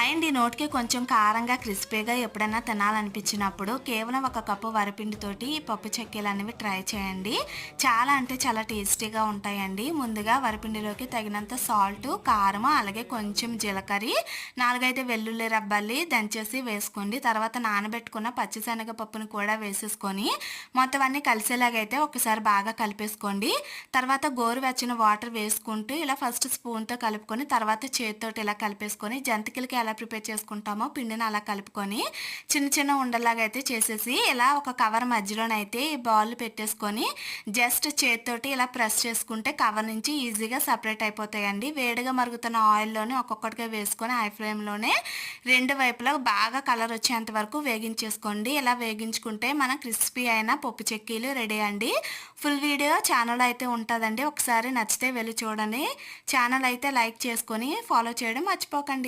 And ఈ నోటికి కొంచెం కారంగా క్రిస్పీగా ఎప్పుడైనా తినాలనిపించినప్పుడు కేవలం ఒక కప్పు వరిపిండితోటి ఈ పప్పు చెక్కీలు అనేవి ట్రై చేయండి. చాలా అంటే చాలా టేస్టీగా ఉంటాయండి. ముందుగా వరిపిండిలోకి తగినంత సాల్ట్, కారం, అలాగే కొంచెం జీలకర్ర, 4-5 వెల్లుల్లి రబ్బల్లి దంచేసి వేసుకోండి. తర్వాత నానబెట్టుకున్న పచ్చిశనగ పప్పును కూడా వేసేసుకొని మొత్తం అన్నీ కలిసేలాగైతే ఒకసారి బాగా కలిపేసుకోండి. తర్వాత గోరువెచ్చని వాటర్ వేసుకుంటూ ఇలా ఫస్ట్ స్పూన్తో కలుపుకొని తర్వాత చేతితోటి ఇలా కలిపేసుకొని జంతికలకి ఎలా ప్రిపేర్ చేసుకుంటామో పిండిని అలా కలుపుకొని చిన్న చిన్న ఉండలాగా అయితే చేసేసి ఇలా ఒక కవర్ మధ్యలోనైతే ఈ బాల్ పెట్టేసుకొని జస్ట్ చేతితోటి ఇలా ప్రెస్ చేసుకుంటే కవర్ నుంచి ఈజీగా సపరేట్ అయిపోతాయండి. వేడిగా మరుగుతున్న ఆయిల్లోనే ఒక్కొక్కటిగా వేసుకొని హై ఫ్లేమ్లోనే రెండు వైపులా బాగా కలర్ వచ్చేంత వరకు వేగించేసుకోండి. ఇలా వేగించుకుంటే మన క్రిస్పీ అయిన పప్పు చెక్కీలు రెడీ అండి. ఫుల్ వీడియో ఛానల్ అయితే ఉంటుందండి. ఒకసారి నచ్చితే వెళ్ళి చూడండి. ఛానల్ అయితే లైక్ చేసుకొని ఫాలో చేయడం మర్చిపోకండి.